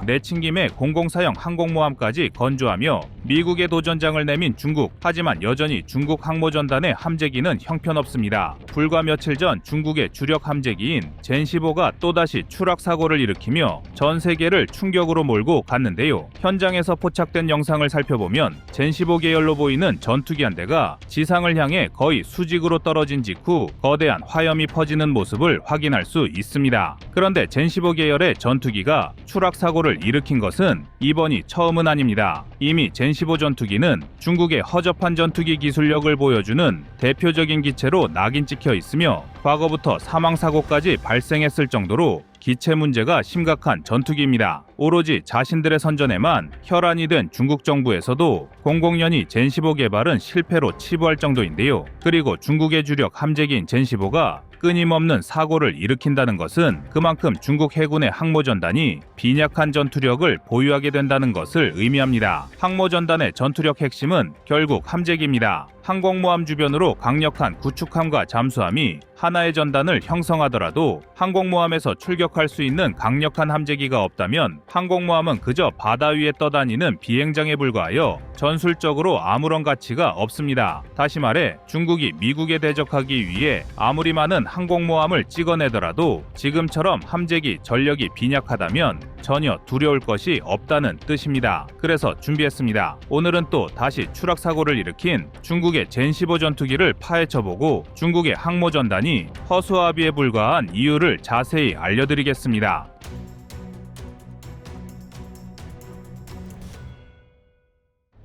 내친김에 공공사형 항공모함까지 건조하며 미국에 도전장을 내민 중국. 하지만 여전히 중국 항모전단의 함재기는 형편없습니다. 불과 며칠 전 중국의 주력 함재기인 젠15가 또다시 추락 사고를 일으키며 전 세계를 충격으로 몰고 갔는데요. 현장에서 포착된 영상을 살펴보면 젠15 계열로 보이는 전투기 한 대가 지상을 향해 거의 수직으로 떨어진 직후 거대한 화염이 퍼지는 모습을 확인할 수 있습니다. 그런데 젠15 계열의 전투기가 추락 사고를 일으킨 것은 이번이 처음은 아닙니다. 이미 젠15 전투기는 중국의 허접한 전투기 기술력을 보여주는 대표적인 기체로 낙인 찍혀 있으며 과거부터 사망 사고까지 발생했을 정도로 기체 문제가 심각한 전투기입니다. 오로지 자신들의 선전에만 혈안이 된 중국 정부에서도 공공연히 젠15 개발은 실패로 치부할 정도인데요. 그리고 중국의 주력 함재기인 젠15가 끊임없는 사고를 일으킨다는 것은 그만큼 중국 해군의 항모전단이 빈약한 전투력을 보유하게 된다는 것을 의미합니다. 항모전단의 전투력 핵심은 결국 함재기입니다. 항공모함 주변으로 강력한 구축함과 잠수함이 하나의 전단을 형성하더라도 항공모함에서 출격할 수 있는 강력한 함재기가 없다면 항공모함은 그저 바다 위에 떠다니는 비행장에 불과하여 전술적으로 아무런 가치가 없습니다. 다시 말해 중국이 미국에 대적하기 위해 아무리 많은 항공모함을 찍어내더라도 지금처럼 함재기 전력이 빈약하다면 전혀 두려울 것이 없다는 뜻입니다. 그래서 준비했습니다. 오늘은 또 다시 추락 사고를 일으킨 중국의 젠15 전투기를 파헤쳐보고 중국의 항모전단이 허수아비에 불과한 이유를 자세히 알려드리겠습니다.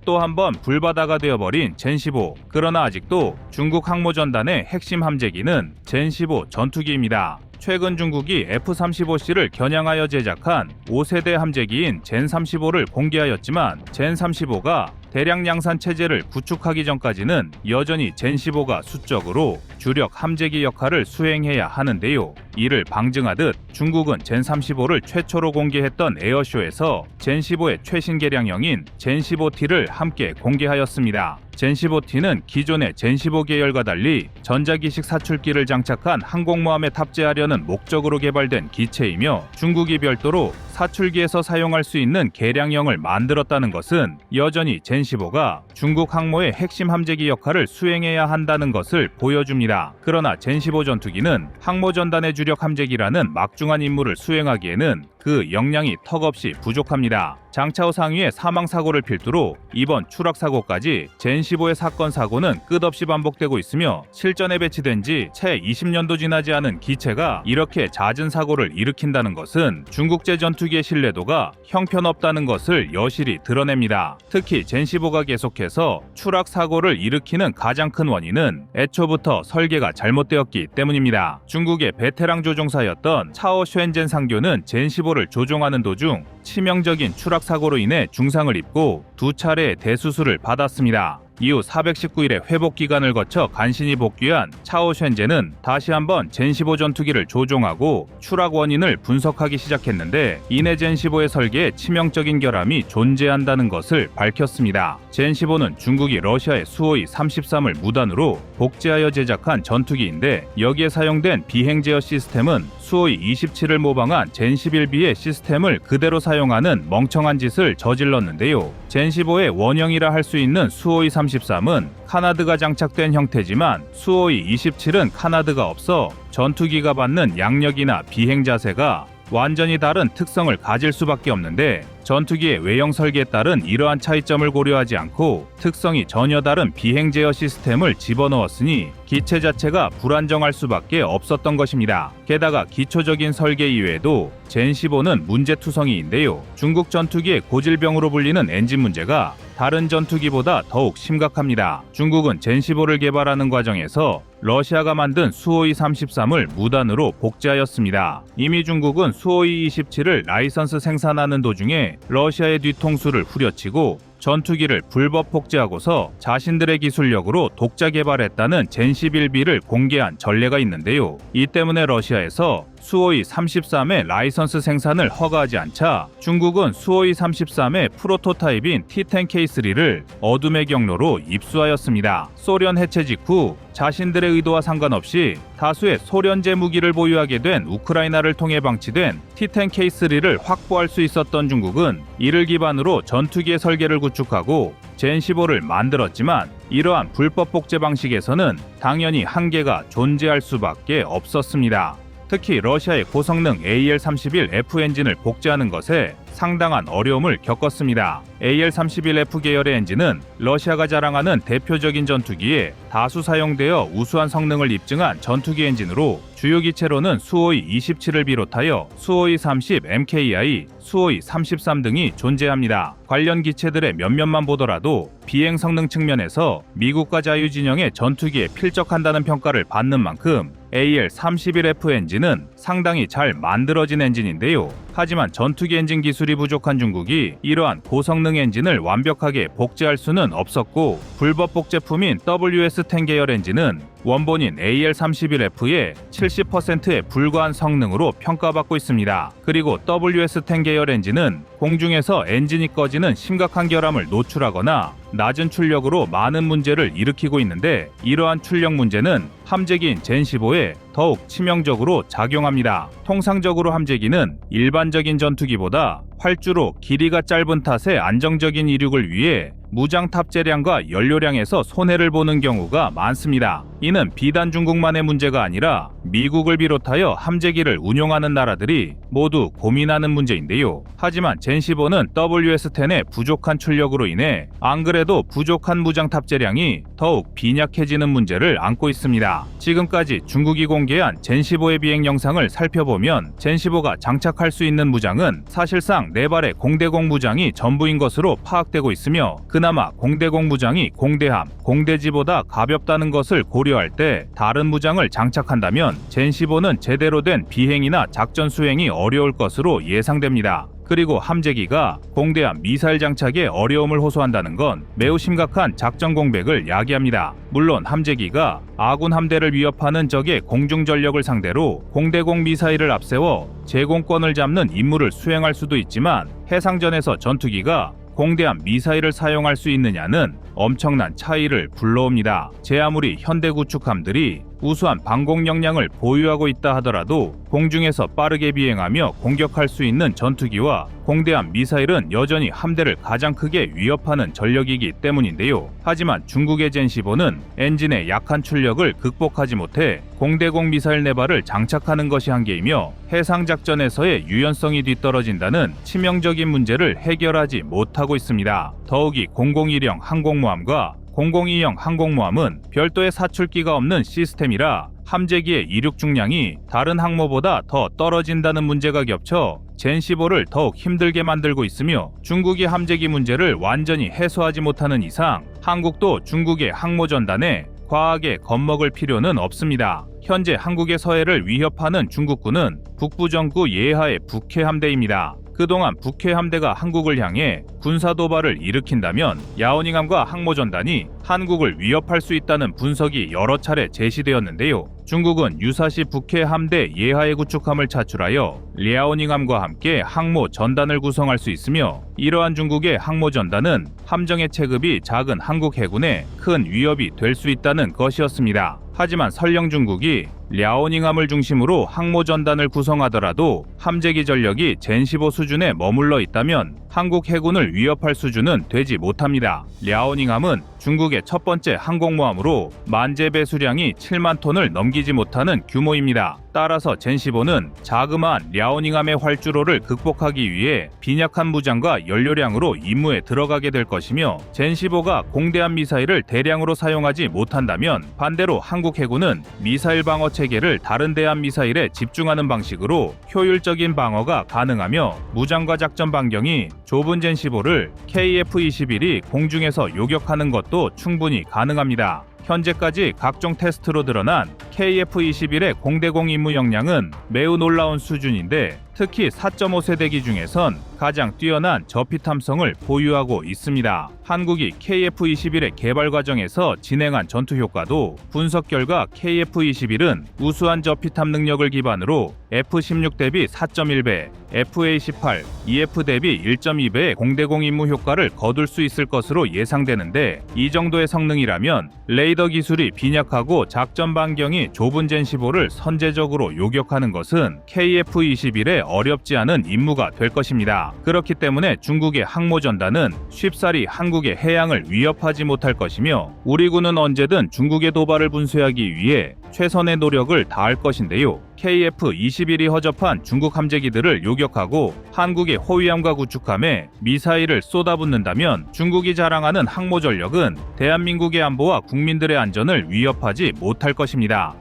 또 한 번 불바다가 되어버린 젠15. 그러나 아직도 중국 항모전단의 핵심 함재기는 젠15 전투기입니다. 최근 중국이 F-35C를 겨냥하여 제작한 5세대 함재기인 젠-35를 공개하였지만 젠-35가 대량 양산 체제를 구축하기 전까지는 여전히 젠15가 수적으로 주력 함재기 역할을 수행해야 하는데요. 이를 방증하듯 중국은 젠-35를 최초로 공개했던 에어쇼에서 젠-15의 최신 개량형인 젠-15T를 함께 공개하였습니다. 젠-15T는 기존의 젠-15 계열과 달리 전자기식 사출기를 장착한 항공모함에 탑재하려는 목적으로 개발된 기체이며 중국이 별도로 사출기에서 사용할 수 있는 개량형을 만들었다는 것은 여전히 젠-15가 중국 항모의 핵심 함재기 역할을 수행해야 한다는 것을 보여줍니다. 그러나 젠-15 전투기는 항모전단의 주력 함재기라는 막중한 임무를 수행하기에는 그 역량이 턱없이 부족합니다. 장차 후 상위의 사망사고를 필두로 이번 추락사고까지 젠-15의 사건 사고는 끝없이 반복되고 있으며 실전에 배치된 지 채 20년도 지나지 않은 기체가 이렇게 잦은 사고를 일으킨다는 것은 중국제 전투기의 신뢰도가 형편없다는 것을 여실히 드러냅니다. 특히 젠-15가 계속해서 추락사고를 일으키는 가장 큰 원인은 애초부터 설계가 잘못되었기 때문입니다. 중국의 베테랑 조종사였던 차오 쉔젠 상교는 젠-15를 조종하는 도중 치명적인 추락 사고로 인해 중상을 입고 2차례 대수술을 받았습니다. 이후 419일의 회복 기간을 거쳐 간신히 복귀한 차오 쉔젠은 다시 한번 젠-15 전투기를 조종하고 추락 원인을 분석하기 시작했는데 이내 젠-15의 설계에 치명적인 결함이 존재한다는 것을 밝혔습니다. 젠-15는 중국이 러시아의 수호이 33을 무단으로 복제하여 제작한 전투기인데 여기에 사용된 비행 제어 시스템은 수호이 27을 모방한 젠-11B의 시스템을 그대로 사용하는 멍청한 짓을 저질렀는데요. 젠-15의 원형이라 할 수 있는 수호이 33은 카나드가 장착된 형태지만 수호이 27은 카나드가 없어 전투기가 받는 양력이나 비행 자세가 완전히 다른 특성을 가질 수밖에 없는데 전투기의 외형 설계에 따른 이러한 차이점을 고려하지 않고 특성이 전혀 다른 비행 제어 시스템을 집어넣었으니 기체 자체가 불안정할 수밖에 없었던 것입니다. 게다가 기초적인 설계 이외에도 젠-15는 문제투성이인데요. 중국 전투기의 고질병으로 불리는 엔진 문제가 다른 전투기보다 더욱 심각합니다. 중국은 젠-15를 개발하는 과정에서 러시아가 만든 수호이 33을 무단으로 복제하였습니다. 이미 중국은 수호이 27을 라이선스 생산하는 도중에 러시아의 뒤통수를 후려치고 전투기를 불법 복제하고서 자신들의 기술력으로 독자 개발했다는 젠-11B를 공개한 전례가 있는데요. 이 때문에 러시아에서 수호이 33의 라이선스 생산을 허가하지 않자 중국은 수호이 33의 프로토타입인 T-10K3를 어둠의 경로로 입수하였습니다. 소련 해체 직후 자신들의 의도와 상관없이 다수의 소련제 무기를 보유하게 된 우크라이나를 통해 방치된 T-10K3를 확보할 수 있었던 중국은 이를 기반으로 전투기의 설계를 구축하고 젠15를 만들었지만 이러한 불법 복제 방식에서는 당연히 한계가 존재할 수밖에 없었습니다. 특히 러시아의 고성능 AL-31F 엔진을 복제하는 것에 상당한 어려움을 겪었습니다. AL-31F 계열의 엔진은 러시아가 자랑하는 대표적인 전투기에 다수 사용되어 우수한 성능을 입증한 전투기 엔진으로 주요 기체로는 수호이 27을 비롯하여 수호이 30 MKI, 수호이 33 등이 존재합니다. 관련 기체들의 몇몇만 보더라도 비행 성능 측면에서 미국과 자유진영의 전투기에 필적한다는 평가를 받는 만큼 AL-31F 엔진은 상당히 잘 만들어진 엔진인데요. 하지만 전투기 엔진 기술이 부족한 중국이 이러한 고성능 엔진을 완벽하게 복제할 수는 없었고 불법 복제품인 WS-10 계열 엔진은 원본인 AL-31F의 70%에 불과한 성능으로 평가받고 있습니다. 그리고 WS-10 계열 엔진은 공중에서 엔진이 꺼지는 심각한 결함을 노출하거나 낮은 출력으로 많은 문제를 일으키고 있는데 이러한 출력 문제는 함재기인 젠15에 더욱 치명적으로 작용합니다. 통상적으로 함재기는 일반적인 전투기보다 활주로 길이가 짧은 탓에 안정적인 이륙을 위해 무장 탑재량과 연료량에서 손해를 보는 경우가 많습니다. 이는 비단 중국만의 문제가 아니라 미국을 비롯하여 함재기를 운용하는 나라들이 모두 고민하는 문제인데요. 하지만 젠15는 WS-10의 부족한 출력으로 인해 안 그래도 부족한 무장 탑재량이 더욱 빈약해지는 문제를 안고 있습니다. 지금까지 중국이 공개한 젠15의 비행 영상을 살펴보면 젠15가 장착할 수 있는 무장은 사실상 4발의 공대공 무장이 전부인 것으로 파악되고 있으며 그나마 공대공 무장이 공대함, 공대지보다 가볍다는 것을 고려할 때 다른 무장을 장착한다면 젠15는 제대로 된 비행이나 작전 수행이 어려울 것으로 예상됩니다. 그리고 함재기가 공대함 미사일 장착에 어려움을 호소한다는 건 매우 심각한 작전 공백을 야기합니다. 물론 함재기가 아군 함대를 위협하는 적의 공중 전력을 상대로 공대공 미사일을 앞세워 제공권을 잡는 임무를 수행할 수도 있지만 해상전에서 전투기가 공대함 미사일을 사용할 수 있느냐는 엄청난 차이를 불러옵니다. 제 아무리 현대 구축함들이 우수한 방공 역량을 보유하고 있다 하더라도 공중에서 빠르게 비행하며 공격할 수 있는 전투기와 공대함 미사일은 여전히 함대를 가장 크게 위협하는 전력이기 때문인데요. 하지만 중국의 젠15는 엔진의 약한 출력을 극복하지 못해 공대공 미사일 4발을 장착하는 것이 한계이며 해상작전에서의 유연성이 뒤떨어진다는 치명적인 문제를 해결하지 못하고 있습니다. 더욱이 001형 항공모함과 002형 항공모함은 별도의 사출기가 없는 시스템이라 함재기의 이륙 중량이 다른 항모보다 더 떨어진다는 문제가 겹쳐 젠15를 더욱 힘들게 만들고 있으며 중국이 함재기 문제를 완전히 해소하지 못하는 이상 한국도 중국의 항모 전단에 과하게 겁먹을 필요는 없습니다. 현재 한국의 서해를 위협하는 중국군은 북부정구 예하의 북해 함대입니다. 그동안 북해 함대가 한국을 향해 군사 도발을 일으킨다면 야오닝함과 항모전단이 한국을 위협할 수 있다는 분석이 여러 차례 제시되었는데요. 중국은 유사시 북해 함대 예하의 구축함을 차출하여 랴오닝함과 함께 항모 전단을 구성할 수 있으며 이러한 중국의 항모 전단은 함정의 체급이 작은 한국 해군에 큰 위협이 될 수 있다는 것이었습니다. 하지만 설령 중국이 랴오닝함을 중심으로 항모 전단을 구성하더라도 함재기 전력이 젠15 수준에 머물러 있다면 한국 해군을 위협할 수준은 되지 못합니다. 랴오닝함은 중국의 첫 번째 항공모함으로 만재 배수량이 7만 톤을 넘기지 못하는 규모입니다. 따라서 젠15는 자그마한 랴오닝함의 활주로를 극복하기 위해 빈약한 무장과 연료량으로 임무에 들어가게 될 것이며 젠15가 공대함 미사일을 대량으로 사용하지 못한다면 반대로 한국 해군은 미사일 방어 체계를 다른 대함 미사일에 집중하는 방식으로 효율적인 방어가 가능하며 무장과 작전 반경이 좁은 젠15를 KF-21이 공중에서 요격하는 것도 충분히 가능합니다. 현재까지 각종 테스트로 드러난 KF-21의 공대공 임무 역량은 매우 놀라운 수준인데 특히 4.5세대기 중에선 가장 뛰어난 저피 탐성을 보유하고 있습니다. 한국이 KF-21의 개발 과정에서 진행한 전투 효과도 분석 결과 KF-21은 우수한 저피탐 능력을 기반으로 F-16 대비 4.1배, FA-18, EF 대비 1.2배의 공대공 임무 효과를 거둘 수 있을 것으로 예상되는데, 이 정도의 성능이라면 레이더 기술이 빈약하고 작전 반경이 좁은 젠15를 선제적으로 요격하는 것은 KF-21의 어렵지 않은 임무가 될 것입니다. 그렇기 때문에 중국의 항모전단은 쉽사리 한국의 해양을 위협하지 못할 것이며, 우리 군은 언제든 중국의 도발을 분쇄하기 위해 최선의 노력을 다할 것인데요. KF-21이 허접한 중국 함재기들을 요격하고 한국의 호위함과 구축함에 미사일을 쏟아붓는다면 중국이 자랑하는 항모 전력은 대한민국의 안보와 국민들의 안전을 위협하지 못할 것입니다.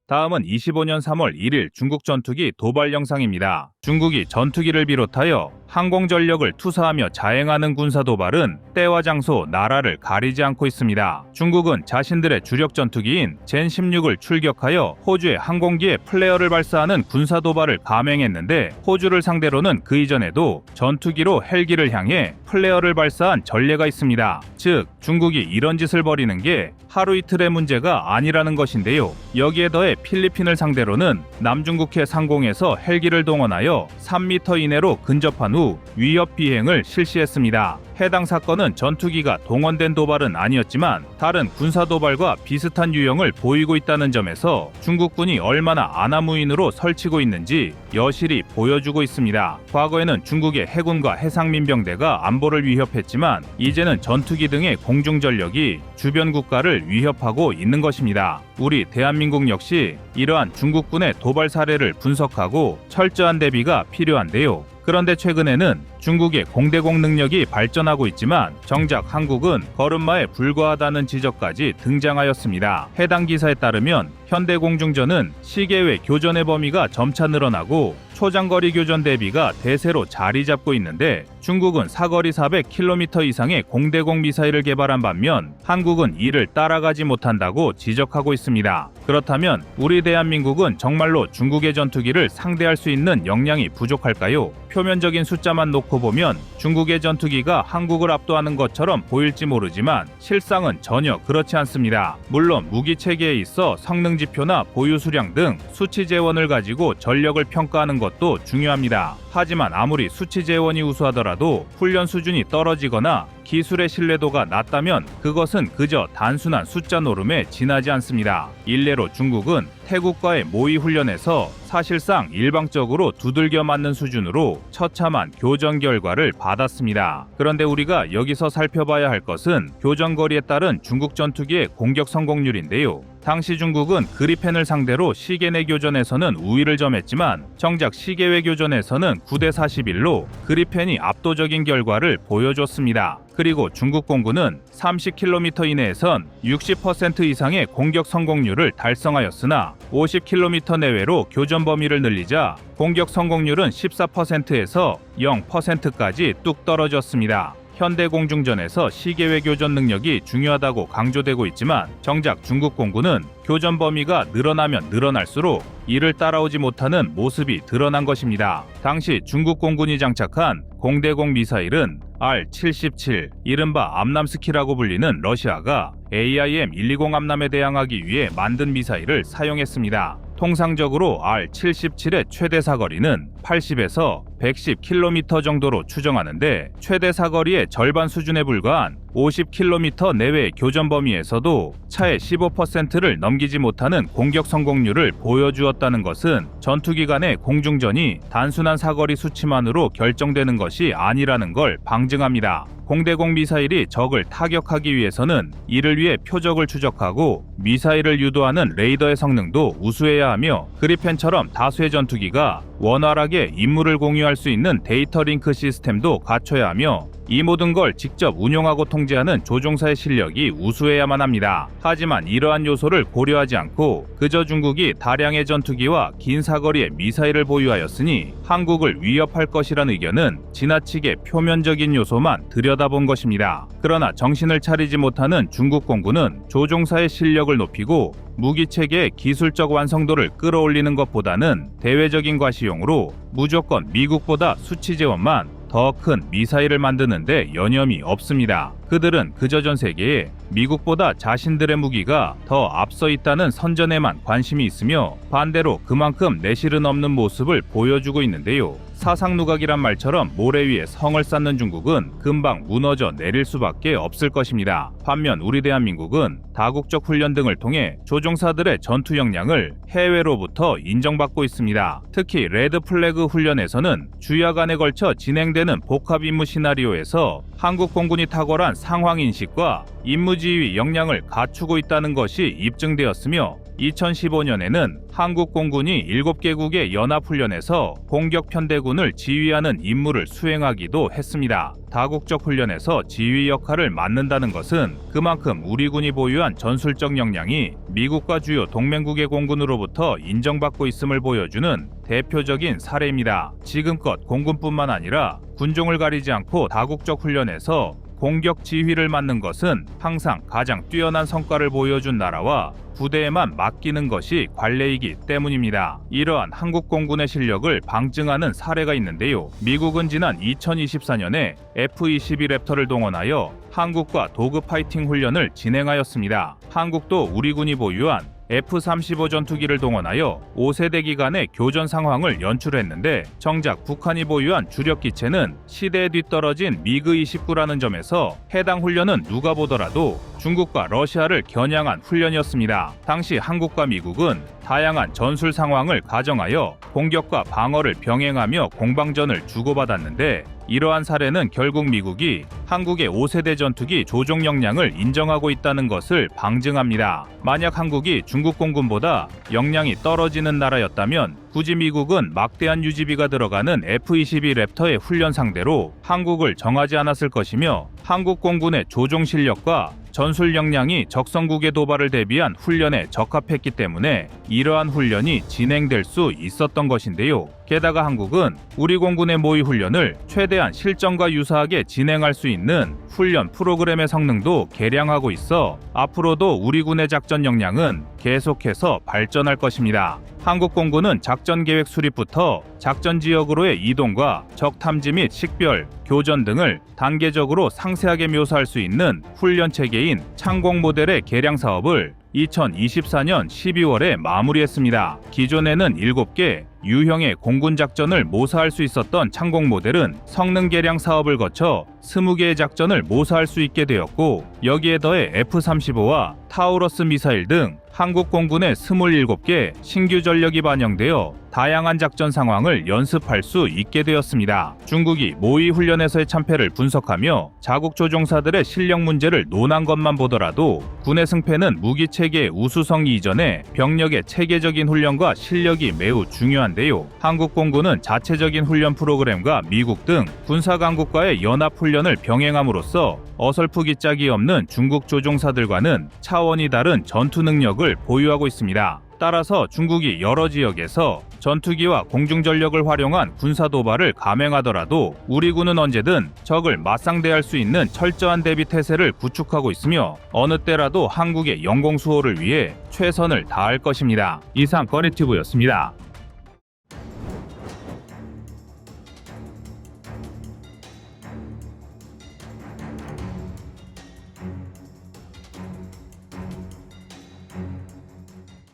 다음은 25년 3월 1일 중국 전투기 도발 영상입니다. 중국이 전투기를 비롯하여 항공 전력을 투사하며 자행하는 군사 도발은 때와 장소, 나라를 가리지 않고 있습니다. 중국은 자신들의 주력 전투기인 젠16을 출격하여 호주의 항공기에 플레어를 발사하는 군사 도발을 감행했는데, 호주를 상대로는 그 이전에도 전투기로 헬기를 향해 플레어를 발사한 전례가 있습니다. 즉, 중국이 이런 짓을 벌이는 게 하루 이틀의 문제가 아니라는 것인데요. 여기에 더해 필리핀을 상대로는 남중국해 상공에서 헬기를 동원하여 3m 이내로 근접한 후 위협 비행을 실시했습니다. 해당 사건은 전투기가 동원된 도발은 아니었지만 다른 군사 도발과 비슷한 유형을 보이고 있다는 점에서 중국군이 얼마나 아나무인으로 설치고 있는지 여실히 보여주고 있습니다. 과거에는 중국의 해군과 해상민병대가 안보를 위협했지만 이제는 전투기 등의 공중전력이 주변 국가를 위협하고 있는 것입니다. 우리 대한민국 역시 이러한 중국군의 도발 사례를 분석하고 철저한 대비가 필요한데요. 그런데 최근에는 중국의 공대공 능력이 발전하고 있지만 정작 한국은 걸음마에 불과하다는 지적까지 등장하였습니다. 해당 기사에 따르면 현대공중전은 시계 외 교전의 범위가 점차 늘어나고 초장거리 교전 대비가 대세로 자리 잡고 있는데, 중국은 사거리 400km 이상의 공대공 미사일을 개발한 반면 한국은 이를 따라가지 못한다고 지적하고 있습니다. 그렇다면 우리 대한민국은 정말로 중국의 전투기를 상대할 수 있는 역량이 부족할까요? 표면적인 숫자만 놓고 보면 중국의 전투기가 한국을 압도하는 것처럼 보일지 모르지만 실상은 전혀 그렇지 않습니다. 물론 무기 체계에 있어 성능 지표나 보유 수량 등 수치 재원을 가지고 전력을 평가하는 것도 중요합니다. 하지만 아무리 수치 재원이 우수하더라도 훈련 수준이 떨어지거나 기술의 신뢰도가 낮다면 그것은 그저 단순한 숫자 노름에 지나지 않습니다. 일례로 중국은 태국과의 모의 훈련에서 사실상 일방적으로 두들겨 맞는 수준으로 처참한 교전 결과를 받았습니다. 그런데 우리가 여기서 살펴봐야 할 것은 교전거리에 따른 중국 전투기의 공격 성공률인데요. 당시 중국은 그리펜을 상대로 시계 내 교전에서는 우위를 점했지만 정작 시계 외 교전에서는 9대 41로 그리펜이 압도적인 결과를 보여줬습니다. 그리고 중국 공군은 30km 이내에선 60% 이상의 공격 성공률을 달성하였으나 50km 내외로 교전 범위를 늘리자 공격 성공률은 14%에서 0%까지 뚝 떨어졌습니다. 현대공중전에서 시계외 교전 능력이 중요하다고 강조되고 있지만 정작 중국 공군은 교전 범위가 늘어나면 늘어날수록 이를 따라오지 못하는 모습이 드러난 것입니다. 당시 중국 공군이 장착한 공대공 미사일은 R-77, 이른바 암남스키라고 불리는 러시아가 AIM-120 암남에 대항하기 위해 만든 미사일을 사용했습니다. 통상적으로 R-77의 최대 사거리는 80에서 110km 정도로 추정하는데, 최대 사거리의 절반 수준에 불과한 50km 내외의 교전 범위에서도 차의 15%를 넘기지 못하는 공격 성공률을 보여주었다는 것은 전투기 간의 공중전이 단순한 사거리 수치만으로 결정되는 것이 아니라는 걸 방증합니다. 공대공 미사일이 적을 타격하기 위해서는 이를 위해 표적을 추적하고 미사일을 유도하는 레이더의 성능도 우수해야 하며, 그리펜처럼 다수의 전투기가 원활하게 임무를 공유할 수 있는 데이터 링크 시스템도 갖춰야 하며, 이 모든 걸 직접 운용하고 통제하는 조종사의 실력이 우수해야만 합니다. 하지만 이러한 요소를 고려하지 않고 그저 중국이 다량의 전투기와 긴 사거리의 미사일을 보유하였으니 한국을 위협할 것이란 의견은 지나치게 표면적인 요소만 들여다본 것입니다. 그러나 정신을 차리지 못하는 중국 공군은 조종사의 실력을 높이고 무기체계의 기술적 완성도를 끌어올리는 것보다는 대외적인 과시용으로 무조건 미국보다 수치재원만 더 큰 미사일을 만드는데 여념이 없습니다. 그들은 그저 전 세계에 미국보다 자신들의 무기가 더 앞서 있다는 선전에만 관심이 있으며 반대로 그만큼 내실은 없는 모습을 보여주고 있는데요. 사상누각이란 말처럼 모래 위에 성을 쌓는 중국은 금방 무너져 내릴 수밖에 없을 것입니다. 반면 우리 대한민국은 다국적 훈련 등을 통해 조종사들의 전투 역량을 해외로부터 인정받고 있습니다. 특히 레드 플래그 훈련에서는 주야간에 걸쳐 진행되는 복합 임무 시나리오에서 한국 공군이 탁월한 상황인식과 임무지휘 역량을 갖추고 있다는 것이 입증되었으며 2015년에는 한국 공군이 7개국의 연합훈련에서 공격편대군을 지휘하는 임무를 수행하기도 했습니다. 다국적 훈련에서 지휘 역할을 맡는다는 것은 그만큼 우리 군이 보유한 전술적 역량이 미국과 주요 동맹국의 공군으로부터 인정받고 있음을 보여주는 대표적인 사례입니다. 지금껏 공군뿐만 아니라 군종을 가리지 않고 다국적 훈련에서 공격 지휘를 맡는 것은 항상 가장 뛰어난 성과를 보여준 나라와 부대에만 맡기는 것이 관례이기 때문입니다. 이러한 한국 공군의 실력을 방증하는 사례가 있는데요. 미국은 지난 2024년에 F-22 랩터를 동원하여 한국과 도그 파이팅 훈련을 진행하였습니다. 한국도 우리 군이 보유한 F-35 전투기를 동원하여 5세대 기간의 교전 상황을 연출했는데 정작 북한이 보유한 주력 기체는 시대에 뒤떨어진 미그-29라는 점에서 해당 훈련은 누가 보더라도 중국과 러시아를 겨냥한 훈련이었습니다. 당시 한국과 미국은 다양한 전술 상황을 가정하여 공격과 방어를 병행하며 공방전을 주고받았는데 이러한 사례는 결국 미국이 한국의 5세대 전투기 조종 역량을 인정하고 있다는 것을 방증합니다. 만약 한국이 중국 공군보다 역량이 떨어지는 나라였다면 굳이 미국은 막대한 유지비가 들어가는 F-22 랩터의 훈련 상대로 한국을 정하지 않았을 것이며 한국 공군의 조종 실력과 전술 역량이 적성국의 도발을 대비한 훈련에 적합했기 때문에 이러한 훈련이 진행될 수 있었던 것인데요. 게다가 한국은 우리 공군의 모의 훈련을 최대한 실전과 유사하게 진행할 수 있는 훈련 프로그램의 성능도 개량하고 있어 앞으로도 우리 군의 작전 역량은 계속해서 발전할 것입니다. 한국 공군은 작전 계획 수립부터 작전 지역으로의 이동과 적 탐지 및 식별, 교전 등을 단계적으로 상세하게 묘사할 수 있는 훈련 체계인 창공 모델의 개량 사업을 2024년 12월에 마무리했습니다. 기존에는 7개 유형의 공군 작전을 모사할 수 있었던 창공 모델은 성능 개량 사업을 거쳐 20개의 작전을 모사할 수 있게 되었고 여기에 더해 F-35와 타우러스 미사일 등 한국 공군의 27개 신규 전력이 반영되어 다양한 작전 상황을 연습할 수 있게 되었습니다. 중국이 모의 훈련에서의 참패를 분석하며 자국 조종사들의 실력 문제를 논한 것만 보더라도 군의 승패는 무기 체계의 우수성이 이전에 병력의 체계적인 훈련과 실력이 매우 중요한데요. 한국 공군은 자체적인 훈련 프로그램과 미국 등 군사 강국과의 연합 훈련을 병행함으로써 어설프기 짝이 없는 중국 조종사들과는 차원이 다른 전투 능력을 보유하고 있습니다. 따라서 중국이 여러 지역에서 전투기와 공중전력을 활용한 군사 도발을 감행하더라도 우리 군은 언제든 적을 맞상대할 수 있는 철저한 대비 태세를 구축하고 있으며 어느 때라도 한국의 영공수호를 위해 최선을 다할 것입니다. 이상 꺼리튜브였습니다.